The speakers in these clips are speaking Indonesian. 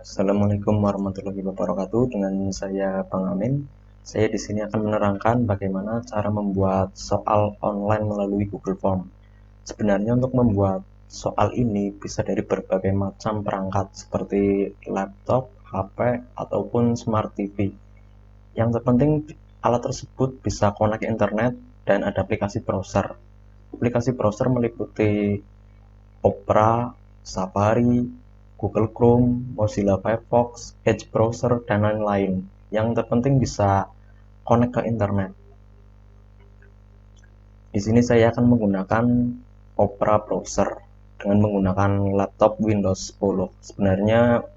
Assalamualaikum warahmatullahi wabarakatuh. Dengan saya Bang Amin. Saya di sini akan menerangkan bagaimana cara membuat soal online melalui Google Form. Sebenarnya untuk membuat soal ini bisa dari berbagai macam perangkat seperti laptop, HP, ataupun smart TV. Yang terpenting alat tersebut bisa connect internet dan ada aplikasi browser. Aplikasi browser meliputi Opera, Safari, Google Chrome, Mozilla Firefox, Edge browser, dan lain-lain. Yang terpenting bisa connect ke internet. Di sini saya akan menggunakan Opera browser dengan menggunakan laptop Windows 10. Sebenarnya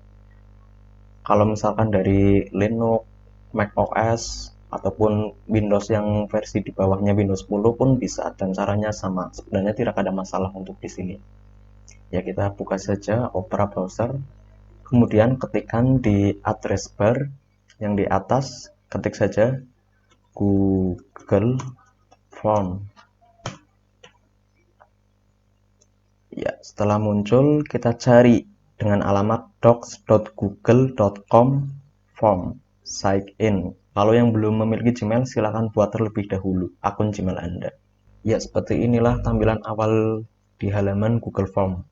kalau misalkan dari Linux, Mac OS, ataupun Windows yang versi di bawahnya Windows 10 pun bisa dan caranya sama. Sebenarnya tidak ada masalah untuk di sini. Ya, kita buka saja Opera browser. Kemudian ketikkan di address bar yang di atas, ketik saja Google Form. Ya, setelah muncul kita cari dengan alamat docs.google.com form sign in. Kalau yang belum memiliki Gmail, silakan buat terlebih dahulu akun Gmail Anda. Ya, seperti inilah tampilan awal di halaman Google Form.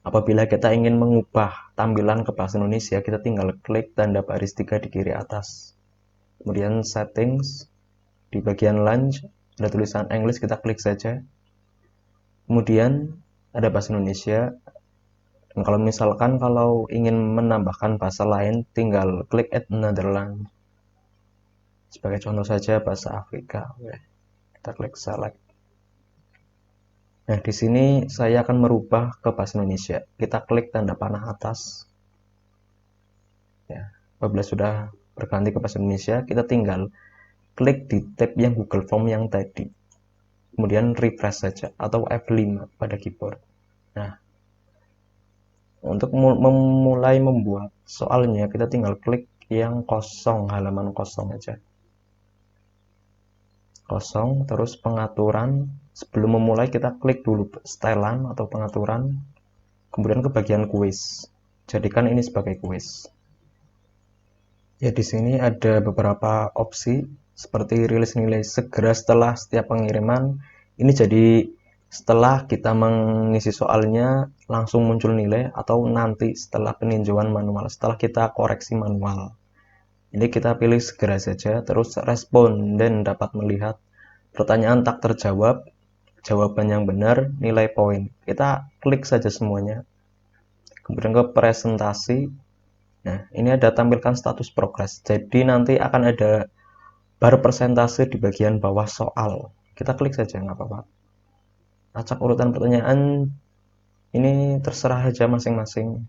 Apabila kita ingin mengubah tampilan ke bahasa Indonesia, kita tinggal klik tanda baris 3 di kiri atas. Kemudian settings, di bagian launch, ada tulisan English, kita klik saja. Kemudian ada bahasa Indonesia. Dan kalau misalkan ingin menambahkan bahasa lain, tinggal klik add another language. Sebagai contoh saja bahasa Afrika. Kita klik select. Nah, di sini saya akan merubah ke bahasa Indonesia. Kita klik tanda panah atas. Ya, apabila sudah berganti ke bahasa Indonesia, kita tinggal klik di tab yang Google Form yang tadi. Kemudian refresh saja atau F5 pada keyboard. Nah, untuk memulai membuat soalnya, kita tinggal klik yang kosong, halaman kosong aja. Kosong, terus pengaturan. Sebelum memulai kita klik dulu stylean atau pengaturan. Kemudian ke bagian quiz. Jadikan ini sebagai quiz. Ya, di sini ada beberapa opsi seperti rilis nilai segera setelah setiap pengiriman. Ini jadi setelah kita mengisi soalnya langsung muncul nilai, atau nanti setelah peninjauan manual, setelah kita koreksi manual. Ini kita pilih segera saja, terus respon dan dapat melihat pertanyaan tak terjawab, jawaban yang benar, nilai poin. Kita klik saja semuanya. Kemudian ke presentasi. Nah, ini ada tampilkan status progres. Jadi nanti akan ada bar persentase di bagian bawah soal. Kita klik saja, nggak apa-apa. Acak urutan pertanyaan ini terserah saja masing-masing.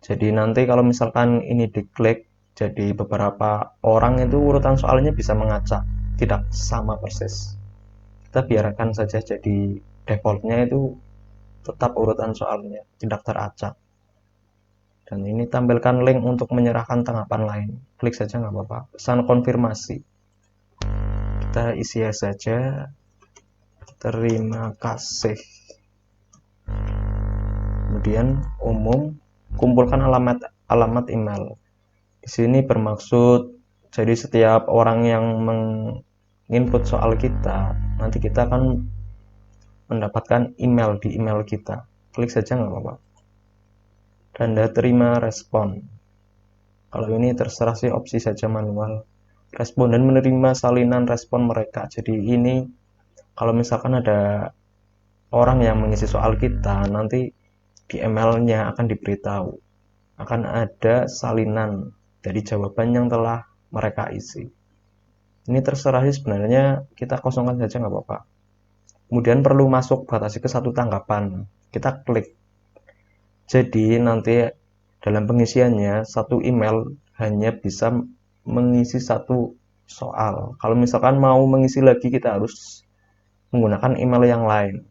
Jadi nanti kalau misalkan ini diklik, jadi beberapa orang itu urutan soalnya bisa mengacak, tidak sama persis. Kita biarkan saja jadi defaultnya itu tetap urutan soalnya, tidak teracak. Dan ini tampilkan link untuk menyerahkan tanggapan lain. Klik saja nggak apa-apa. Pesan konfirmasi. Kita isi saja. Terima kasih. Kemudian umum, kumpulkan alamat email. Di sini bermaksud jadi setiap orang yang menginput soal kita, nanti kita akan mendapatkan email di email kita. Klik saja nggak apa-apa. Tanda terima respon. Kalau ini terserah sih, opsi saja manual. Responden menerima salinan respon mereka. Jadi ini kalau misalkan ada orang yang mengisi soal kita, nanti di emailnya akan diberitahu akan ada salinan dari jawaban yang telah mereka isi. Ini terserah sih, sebenarnya kita kosongkan saja nggak apa-apa. Kemudian perlu masuk batasi ke 1 tanggapan. Kita klik. Jadi nanti dalam pengisiannya, satu email hanya bisa mengisi 1 soal. Kalau misalkan mau mengisi lagi, kita harus menggunakan email yang lain.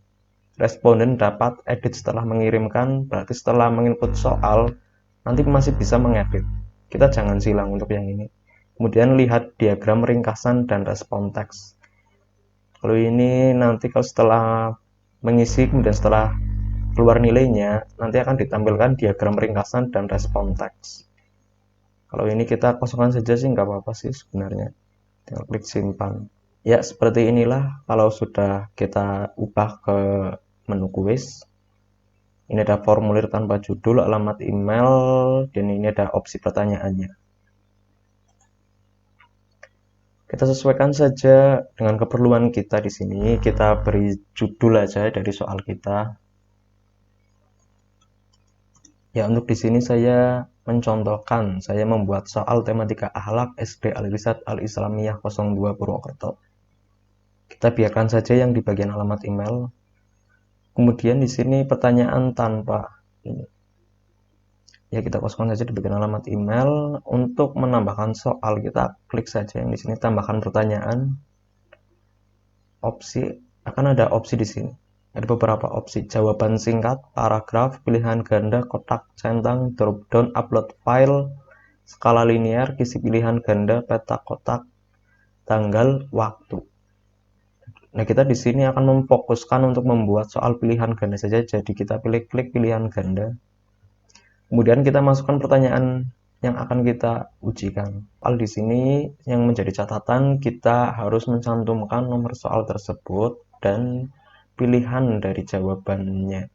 Responden dapat edit setelah mengirimkan, berarti setelah menginput soal, nanti masih bisa mengedit. Kita jangan silang untuk yang ini. Kemudian lihat diagram ringkasan dan respon teks. Kalau ini nanti kalau setelah mengisi, kemudian setelah keluar nilainya, nanti akan ditampilkan diagram ringkasan dan respon teks. Kalau ini kita kosongkan saja sih, nggak apa-apa sih sebenarnya. Tinggal klik simpan. Ya, seperti inilah kalau sudah kita ubah ke menu kuis. Ini ada formulir tanpa judul, alamat email, dan ini ada opsi pertanyaannya. Kita sesuaikan saja dengan keperluan kita di sini. Kita beri judul aja dari soal kita. Ya, untuk di sini saya mencontohkan, saya membuat soal tematika akhlak SD Al-Irsad Al-Islamiyah 02 Purwokerto. Kita biarkan saja yang di bagian alamat email. Kemudian di sini pertanyaan tanpa ini. Ya, kita kosongkan saja di bagian alamat email. Untuk menambahkan soal, kita klik saja yang di sini tambahkan pertanyaan. Opsi akan ada opsi di sini. Ada beberapa opsi: jawaban singkat, paragraf, pilihan ganda, kotak centang, drop down, upload file, skala linear, kisi pilihan ganda, peta kotak, tanggal, waktu. Nah, kita di sini akan memfokuskan untuk membuat soal pilihan ganda saja. Jadi kita klik pilihan ganda. Kemudian kita masukkan pertanyaan yang akan kita ujikan. Di sini yang menjadi catatan, kita harus mencantumkan nomor soal tersebut dan pilihan dari jawabannya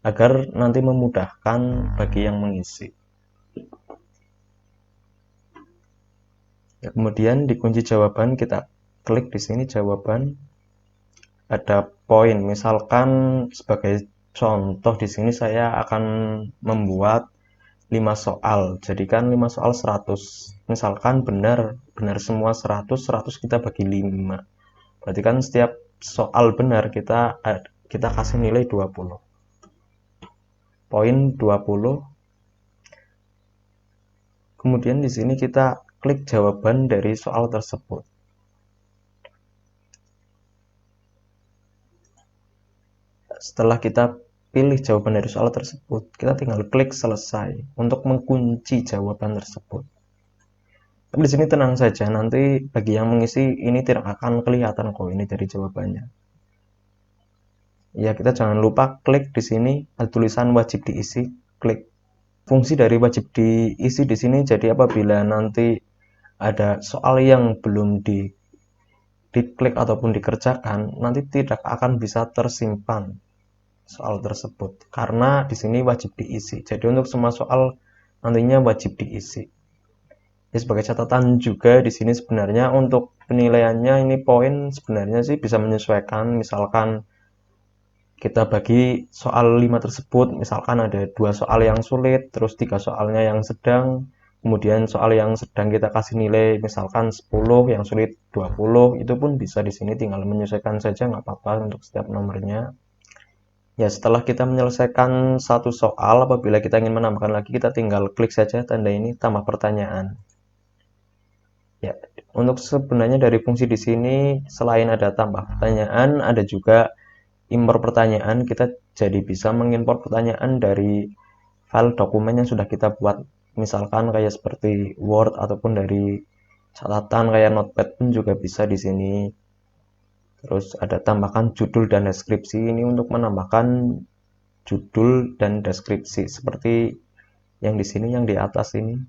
agar nanti memudahkan bagi yang mengisi. Ya, kemudian di kunci jawaban kita klik di sini jawaban. Ada poin, misalkan sebagai contoh di sini saya akan membuat 5 soal, jadikan 5 soal 100, misalkan benar semua 100 kita bagi 5, berarti kan setiap soal benar kita kasih nilai 20, poin 20. Kemudian di sini kita klik jawaban dari soal tersebut. Setelah kita pilih jawaban dari soal tersebut, kita tinggal klik selesai untuk mengunci jawaban tersebut. Tapi di sini tenang saja, nanti bagi yang mengisi ini tidak akan kelihatan kok ini dari jawabannya. Ya, kita jangan lupa klik di sini ada tulisan wajib diisi, klik. Fungsi dari wajib diisi di sini jadi apabila nanti ada soal yang belum diklik ataupun dikerjakan, nanti tidak akan bisa tersimpan soal tersebut karena di sini wajib diisi. Jadi untuk semua soal nantinya wajib diisi. Ya, sebagai catatan juga di sini sebenarnya untuk penilaiannya ini poin sebenarnya sih bisa menyesuaikan. Misalkan kita bagi soal 5 tersebut, misalkan ada 2 soal yang sulit, terus 3 soalnya yang sedang, kemudian soal yang sedang kita kasih nilai misalkan 10, yang sulit 20, itu pun bisa di sini tinggal menyesuaikan saja, nggak apa-apa untuk setiap nomornya. Ya, setelah kita menyelesaikan satu soal, apabila kita ingin menambahkan lagi, kita tinggal klik saja tanda ini tambah pertanyaan. Ya, untuk sebenarnya dari fungsi di sini selain ada tambah pertanyaan, ada juga import pertanyaan. Kita jadi bisa mengimport pertanyaan dari file dokumen yang sudah kita buat. Misalkan kayak seperti Word ataupun dari catatan kayak Notepad pun juga bisa di sini. Terus ada tambahkan judul dan deskripsi, ini untuk menambahkan judul dan deskripsi seperti yang di sini, yang di atas ini.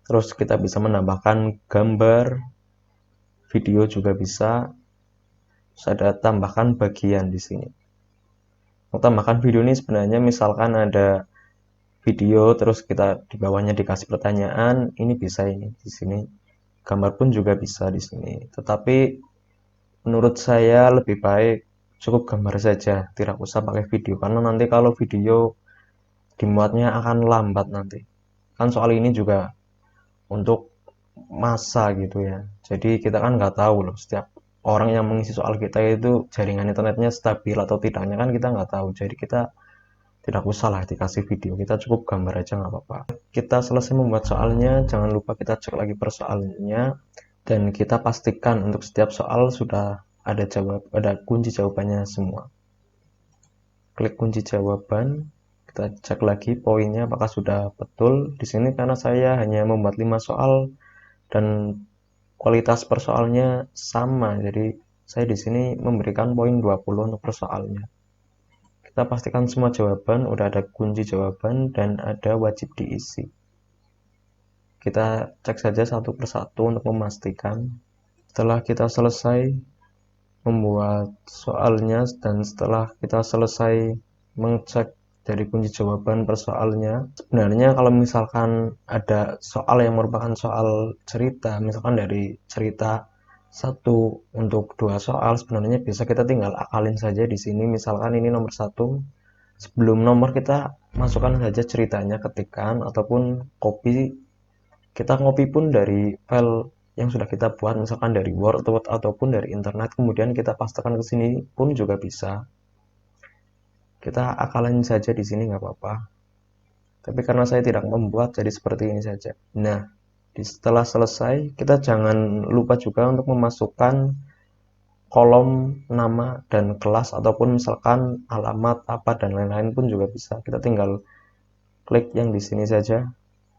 Terus kita bisa menambahkan gambar, video juga bisa. Terus ada tambahkan bagian di sini. Untuk tambahkan video ini sebenarnya misalkan ada video terus kita di bawahnya dikasih pertanyaan, ini bisa ini di sini. Gambar pun juga bisa di sini. Tetapi menurut saya lebih baik cukup gambar saja, tidak usah pakai video karena nanti kalau video dimuatnya akan lambat nanti. Kan soal ini juga untuk masa gitu ya. Jadi kita kan nggak tahu loh setiap orang yang mengisi soal kita itu jaringan internetnya stabil atau tidaknya kan kita nggak tahu. Jadi kita tidak usah lah dikasih video, kita cukup gambar aja nggak apa-apa. Kita selesai membuat soalnya, jangan lupa kita cek lagi persoalannya dan kita pastikan untuk setiap soal sudah ada kunci jawabannya semua. Klik kunci jawaban, kita cek lagi poinnya apakah sudah betul. Di sini karena saya hanya membuat 5 soal dan kualitas persoalnya sama, jadi saya di sini memberikan poin 20 untuk persoalnya. Kita pastikan semua jawaban, udah ada kunci jawaban dan ada wajib diisi. Kita cek saja satu persatu untuk memastikan. Setelah kita selesai membuat soalnya dan setelah kita selesai mengecek dari kunci jawaban per soalnya, sebenarnya kalau misalkan ada soal yang merupakan soal cerita, misalkan dari cerita 1 untuk 2 soal, sebenarnya bisa kita tinggal akalin saja di sini. Misalkan ini nomor 1, sebelum nomor kita masukkan saja ceritanya, ketikan ataupun copy. Kita copy pun dari file yang sudah kita buat, misalkan dari Word ataupun dari internet, kemudian kita pastekan ke sini pun juga bisa. Kita akalin saja di sini nggak apa-apa. Tapi karena saya tidak membuat, jadi seperti ini saja. Nah, setelah selesai, kita jangan lupa juga untuk memasukkan kolom nama dan kelas, ataupun misalkan alamat apa dan lain-lain pun juga bisa. Kita tinggal klik yang di sini saja,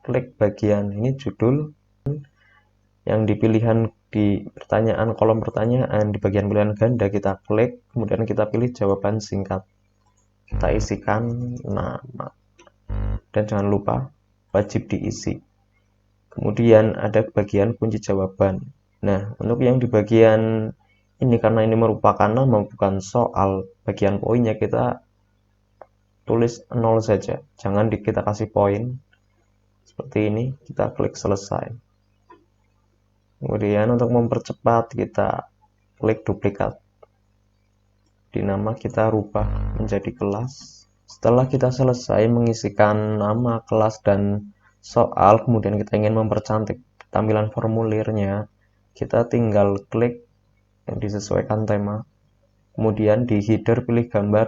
klik bagian ini judul, yang di pilihan di pertanyaan, kolom pertanyaan di bagian pilihan ganda kita klik, kemudian kita pilih jawaban singkat. Kita isikan nama dan jangan lupa wajib diisi. Kemudian ada bagian kunci jawaban. Nah, untuk yang di bagian ini, karena ini merupakan nama bukan soal, bagian poinnya kita tulis 0 saja. Jangan kita kasih poin. Seperti ini, kita klik selesai. Kemudian untuk mempercepat kita klik duplikat. Di nama kita rubah menjadi kelas. Setelah kita selesai mengisikan nama, kelas, dan soal, kemudian kita ingin mempercantik tampilan formulirnya, kita tinggal klik yang disesuaikan tema. Kemudian di header pilih gambar.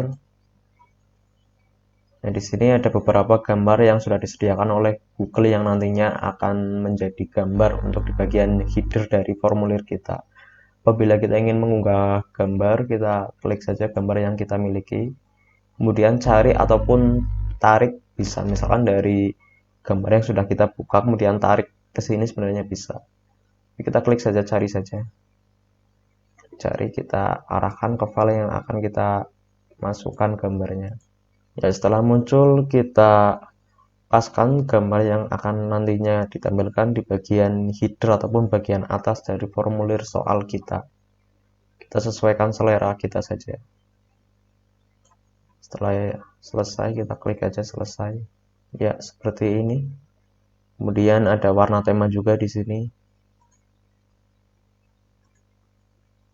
Nah, di sini ada beberapa gambar yang sudah disediakan oleh Google yang nantinya akan menjadi gambar untuk di bagian header dari formulir kita. Apabila kita ingin mengunggah gambar, kita klik saja gambar yang kita miliki. Kemudian cari ataupun tarik bisa, misalkan dari gambar yang sudah kita buka kemudian tarik ke sini sebenarnya bisa. Kita klik saja cari saja. Cari, kita arahkan ke file yang akan kita masukkan gambarnya. Ya, setelah muncul kita paskan gambar yang akan nantinya ditampilkan di bagian header ataupun bagian atas dari formulir soal kita. Kita sesuaikan selera kita saja. Setelah selesai kita klik aja selesai. Ya, seperti ini. Kemudian ada warna tema juga di sini.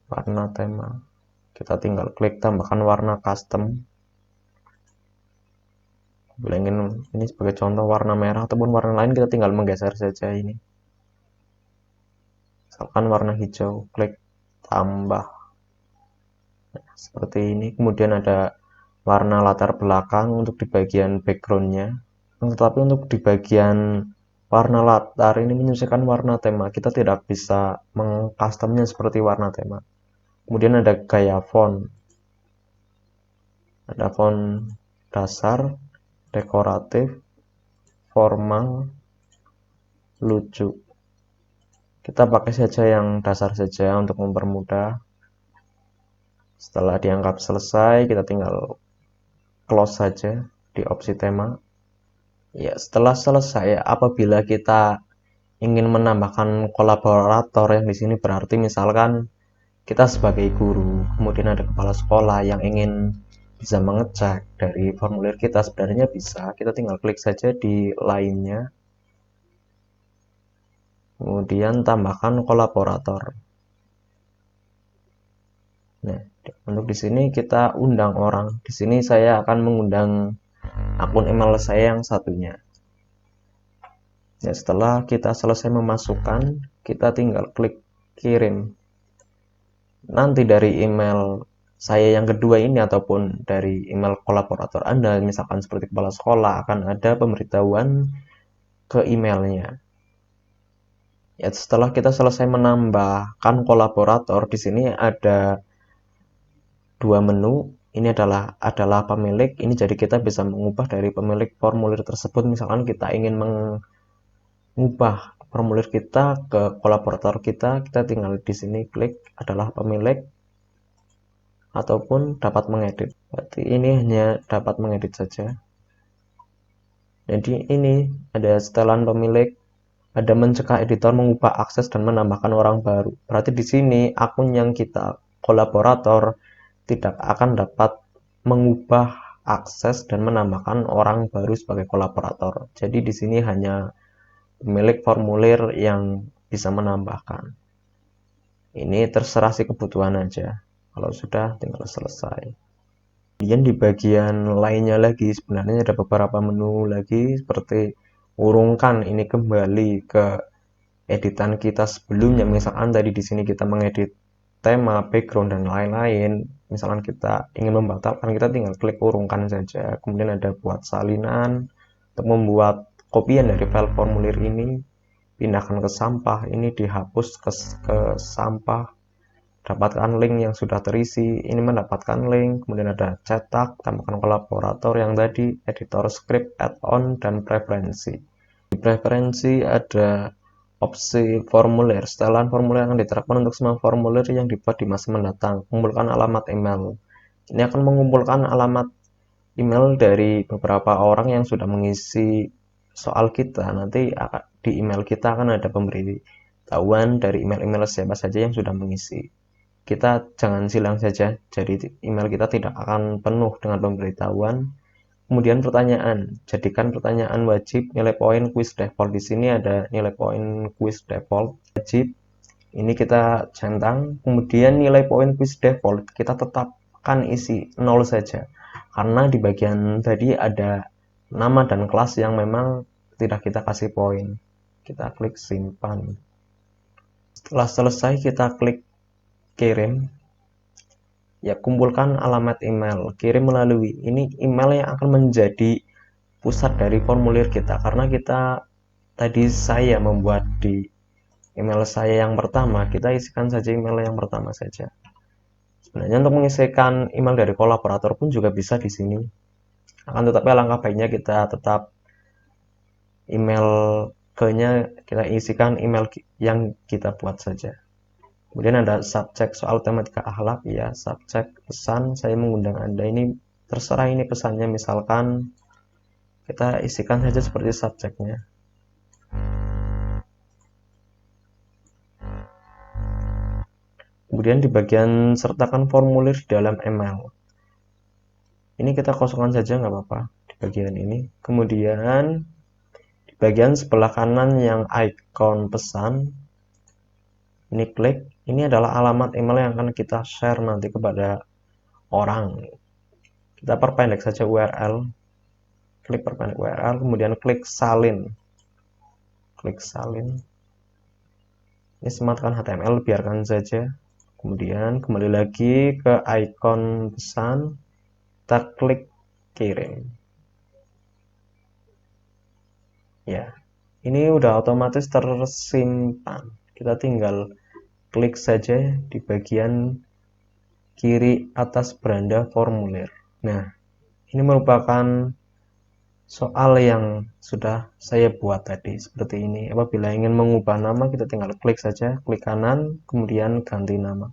Warna tema. Kita tinggal klik tambahkan warna custom. Bila ingin ini sebagai contoh warna merah ataupun warna lain, kita tinggal menggeser saja ini. Misalkan warna hijau, klik tambah. Nah, seperti ini. Kemudian ada warna latar belakang untuk di bagian backgroundnya. Tetapi untuk di bagian warna latar ini menyesuaikan warna tema. Kita tidak bisa mengcustomnya seperti warna tema. Kemudian ada gaya font. Ada font dasar, dekoratif, formal, lucu. Kita pakai saja yang dasar saja untuk mempermudah. Setelah dianggap selesai, kita tinggal close saja di opsi tema. Ya, setelah selesai, apabila kita ingin menambahkan kolaborator yang di sini berarti misalkan kita sebagai guru, kemudian ada kepala sekolah yang ingin bisa mengecek dari formulir kita, sebenarnya bisa. Kita tinggal klik saja di lainnya. Kemudian tambahkan kolaborator. Nah, untuk di sini kita undang orang. Di sini saya akan mengundang akun email saya yang satunya. Ya, setelah kita selesai memasukkan, kita tinggal klik kirim. Nanti dari email saya yang kedua ini ataupun dari email kolaborator Anda, misalkan seperti kepala sekolah, akan ada pemberitahuan ke emailnya. Ya, setelah kita selesai menambahkan kolaborator, di sini ada dua menu. Ini adalah pemilik. Ini jadi kita bisa mengubah dari pemilik formulir tersebut. Misalkan kita ingin mengubah formulir kita ke kolaborator kita tinggal di sini klik adalah pemilik ataupun dapat mengedit. Berarti ini hanya dapat mengedit saja. Jadi ini ada setelan pemilik, ada mencegah editor mengubah akses dan menambahkan orang baru. Berarti di sini akun yang kita kolaborator tidak akan dapat mengubah akses dan menambahkan orang baru sebagai kolaborator. Jadi di sini hanya pemilik formulir yang bisa menambahkan. Ini terserah si kebutuhan aja. Kalau sudah tinggal selesai. Kemudian di bagian lainnya lagi sebenarnya ada beberapa menu lagi seperti urungkan, ini kembali ke editan kita sebelumnya. Misalkan tadi di sini kita mengedit tema, background dan lain-lain. Misalkan kita ingin membatalkan, kita tinggal klik urungkan saja. Kemudian ada buat salinan untuk membuat kopian dari file formulir ini, pindahkan ke sampah, ini dihapus ke sampah. Dapatkan link yang sudah terisi, ini mendapatkan link. Kemudian ada cetak, tambahkan kolaborator yang tadi, editor script, add-on, dan preferensi. Di preferensi ada opsi formulir, setelan formulir yang diterapkan untuk semua formulir yang dibuat di masa mendatang. Kumpulkan alamat email. Ini akan mengumpulkan alamat email dari beberapa orang yang sudah mengisi soal kita. Nanti di email kita akan ada pemberitahuan dari email-email siapa saja yang sudah mengisi. Kita jangan silang saja, jadi email kita tidak akan penuh dengan pemberitahuan. Kemudian pertanyaan, jadikan pertanyaan wajib nilai poin quiz default. Di sini ada nilai poin quiz default wajib, ini kita centang. Kemudian nilai poin quiz default kita tetapkan isi 0 saja, karena di bagian tadi ada nama dan kelas yang memang tidak kita kasih poin. Kita klik simpan. Setelah selesai kita klik kirim, ya kumpulkan alamat email, kirim melalui ini. Email yang akan menjadi pusat dari formulir kita, karena kita tadi saya membuat di email saya yang pertama, kita isikan saja email yang pertama saja. Sebenarnya untuk mengisikan email dari kolaborator pun juga bisa di sini, akan tetapi alangkah baiknya kita tetap email ke-nya kita isikan email yang kita buat saja. Kemudian ada subjek soal tematika akhlak, ya subjek pesan saya mengundang Anda, ini terserah ini pesannya, misalkan kita isikan saja seperti subjeknya. Kemudian di bagian sertakan formulir di dalam email, ini kita kosongkan saja nggak apa-apa di bagian ini. Kemudian di bagian sebelah kanan yang icon pesan, ini klik, ini adalah alamat email yang akan kita share nanti kepada orang. Kita perpendek saja URL, klik perpendek URL, kemudian klik salin. Klik salin. Ini sematkan HTML, biarkan saja. Kemudian kembali lagi ke icon pesan, kita klik kirim. Ya, ini udah otomatis tersimpan. Kita tinggal klik saja di bagian kiri atas beranda formulir. Nah, ini merupakan soal yang sudah saya buat tadi seperti ini. Apabila ingin mengubah nama, kita tinggal klik saja, klik kanan, kemudian ganti nama.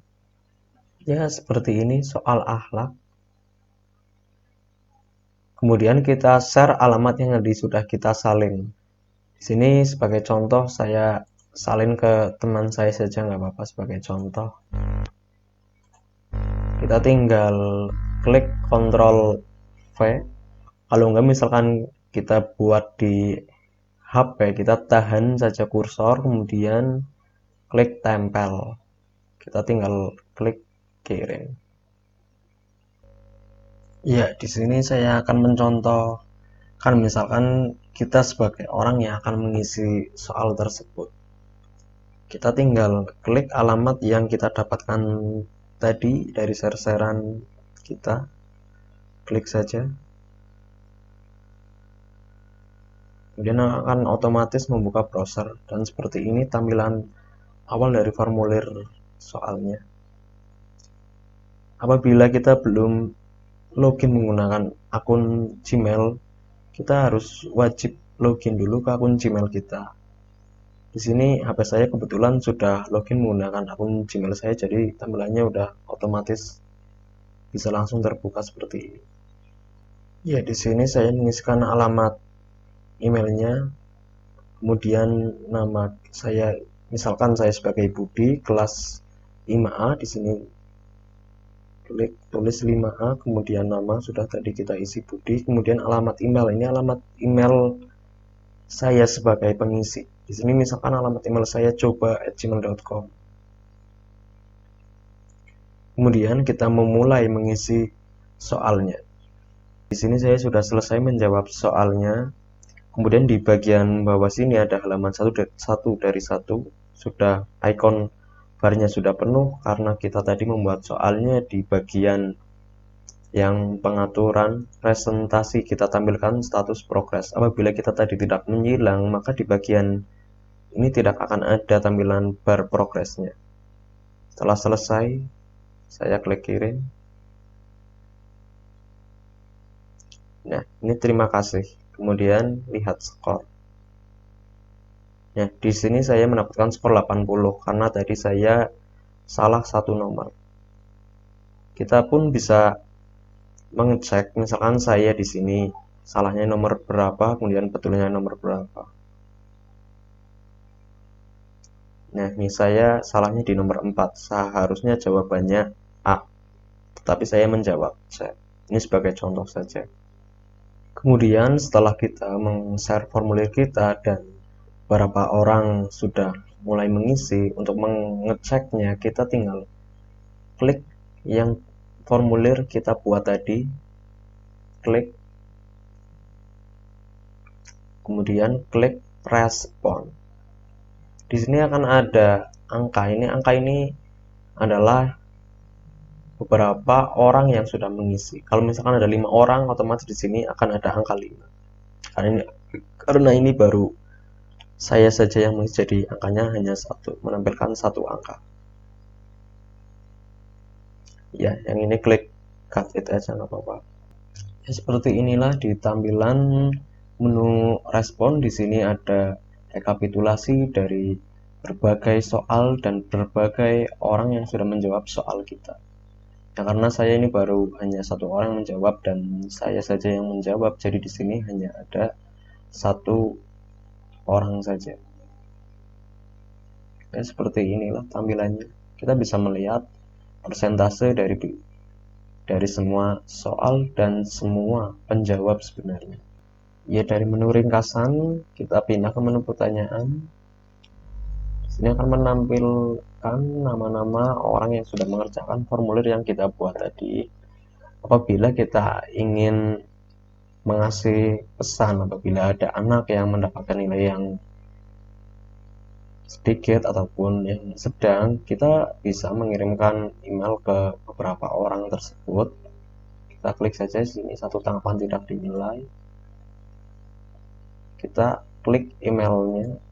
Ya, seperti ini soal akhlak. Kemudian kita share alamat yang tadi sudah kita salin. Di sini sebagai contoh saya salin ke teman saya saja, nggak apa-apa sebagai contoh. Kita tinggal klik Ctrl V. Kalau nggak misalkan kita buat di HP, kita tahan saja kursor, kemudian klik tempel. Kita tinggal klik kirim. Ya, di sini saya akan mencontohkan, misalkan kita sebagai orang yang akan mengisi soal tersebut. Kita tinggal klik alamat yang kita dapatkan tadi dari share-sharean kita. Klik saja. Kemudian akan otomatis membuka browser, dan seperti ini tampilan awal dari formulir soalnya. Apabila kita belum login menggunakan akun Gmail, kita harus wajib login dulu ke akun Gmail kita. Di sini HP saya kebetulan sudah login menggunakan akun Gmail saya, jadi tampilannya udah otomatis bisa langsung terbuka seperti ini. Ya, di sini saya mengisikan alamat emailnya, kemudian nama saya, misalkan saya sebagai Budi, kelas 5A. Di sini klik tulis 5A, kemudian nama sudah tadi kita isi Budi, kemudian alamat email. Ini alamat email saya sebagai pengisi. Di sini misalkan alamat email saya coba@gmail.com. Kemudian kita memulai mengisi soalnya. Di sini saya sudah selesai menjawab soalnya. Kemudian di bagian bawah sini ada halaman 1 dari 1. Sudah icon barnya sudah penuh karena kita tadi membuat soalnya di bagian yang pengaturan presentasi kita tampilkan status progres. Apabila kita tadi tidak menyilang, maka di bagian ini tidak akan ada tampilan bar progresnya. Setelah selesai, saya klik kirim. Nah, ini terima kasih. Kemudian lihat skor. Nah, di sini saya mendapatkan skor 80 karena tadi saya salah satu nomor. Kita pun bisa mengecek, misalkan saya di sini salahnya nomor berapa, kemudian betulnya nomor berapa. Nah, ini saya salahnya di nomor 4. Seharusnya jawabannya A, tetapi saya menjawab C. Ini sebagai contoh saja. Kemudian setelah kita meng-share formulir kita dan beberapa orang sudah mulai mengisi, untuk mengeceknya kita tinggal klik yang formulir kita buat tadi, klik, kemudian klik respon. Di sini akan ada angka. Angka ini adalah beberapa orang yang sudah mengisi. Kalau misalkan ada 5 orang, otomatis di sini akan ada angka 5. Karena ini baru saya saja yang mengisi, jadi angkanya hanya 1, menampilkan 1 angka. Ya, yang ini klik cut it aja nggak apa-apa. Ya, seperti inilah di tampilan menu respon. Di sini ada rekapitulasi dari berbagai soal dan berbagai orang yang sudah menjawab soal kita. Ya, karena saya ini baru hanya 1 orang menjawab dan saya saja yang menjawab, jadi di sini hanya ada 1 orang saja. Ya, seperti inilah tampilannya. Kita bisa melihat persentase dari semua soal dan semua penjawab sebenarnya. Ya, dari menu ringkasan kita pindah ke menu pertanyaan. Ini akan menampilkan nama-nama orang yang sudah mengerjakan formulir yang kita buat tadi. Apabila kita ingin mengasih pesan, apabila ada anak yang mendapatkan nilai yang sedikit ataupun yang sedang, kita bisa mengirimkan email ke beberapa orang tersebut. Kita klik saja sini 1 tanggapan tidak dinilai. Kita klik emailnya.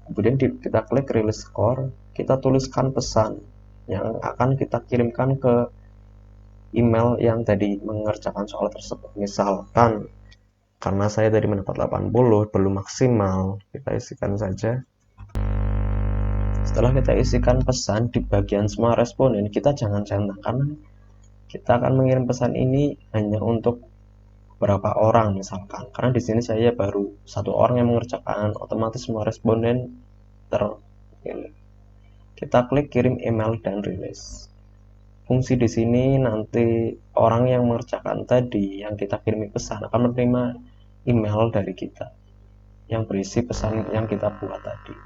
Kemudian kita klik release score, kita tuliskan pesan yang akan kita kirimkan ke email yang tadi mengerjakan soal tersebut. Misalkan karena saya tadi mendapat 80, belum maksimal, kita isikan saja. Setelah kita isikan pesan di bagian semua responden, kita jangan centang karena kita akan mengirim pesan ini hanya untuk berapa orang misalkan. Karena di sini saya baru 1 orang yang mengerjakan, otomatis semua responden terpilih. Kita klik kirim email dan rilis. Fungsi di sini nanti orang yang mengerjakan tadi yang kita kirimi pesan akan menerima email dari kita yang berisi pesan yang kita buat tadi.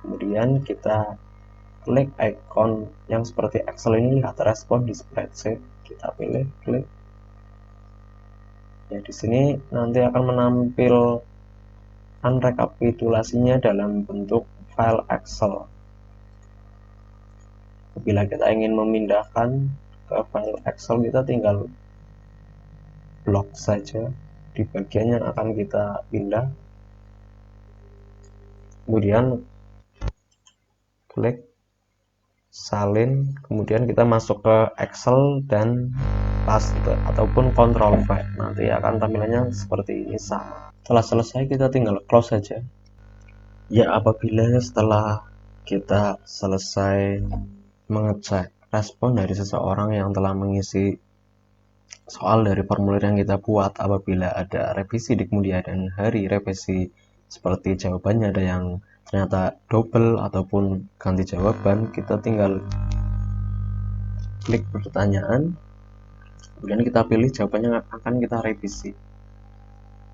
Kemudian kita klik icon yang seperti Excel ini, lihat respon di spreadsheet, kita pilih, klik. Ya, di sini nanti akan menampilkan rekapitulasinya dalam bentuk file Excel. Bila kita ingin memindahkan ke file Excel, kita tinggal blok saja di bagian yang akan kita pindah. Kemudian klik salin, kemudian kita masuk ke Excel dan paste ataupun Ctrl V. Nanti akan tampilannya seperti ini sama. Setelah selesai kita tinggal close saja. Ya, apabila setelah kita selesai mengecek respon dari seseorang yang telah mengisi soal dari formulir yang kita buat. Apabila ada revisi di kemudian hari, revisi seperti jawabannya ada yang ternyata double ataupun ganti jawaban, kita tinggal klik pertanyaan, kemudian kita pilih jawabannya yang akan kita revisi.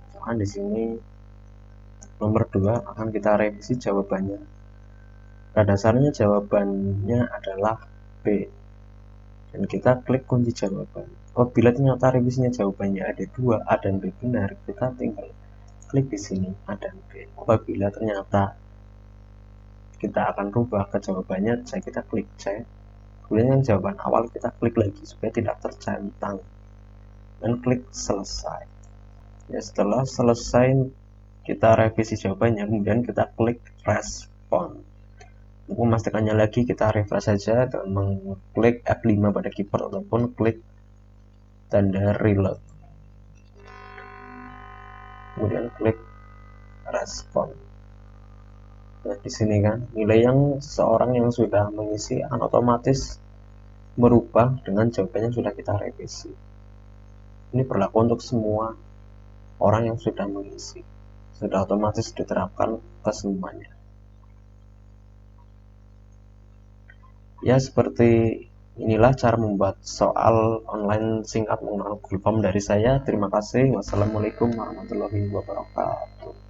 Misalkan di sini nomor 2 akan kita revisi jawabannya. Pada dasarnya jawabannya adalah B. Dan kita klik kunci jawaban. Apabila ternyata revisinya jawabannya ada 2, A dan B benar, kita tinggal klik di sini A dan B. Apabila ternyata kita akan rubah ke jawabannya C, kita klik C. Kemudian yang jawaban awal kita klik lagi supaya tidak tercentang. Dan klik selesai. Ya, setelah selesai kita revisi jawabannya, kemudian kita klik respon. Untuk memastikannya lagi, kita refresh saja dengan mengklik F5 pada keyboard ataupun klik tanda reload. Kemudian klik respon. Nah, di sini kan nilai yang seseorang yang sudah mengisi akan otomatis berubah dengan jawabannya sudah kita revisi. Ini berlaku untuk semua orang yang sudah mengisi. Sudah otomatis diterapkan ke semuanya. Ya, seperti inilah cara membuat soal online singkat menggunakan Google Form dari saya. Terima kasih. Wassalamualaikum warahmatullahi wabarakatuh.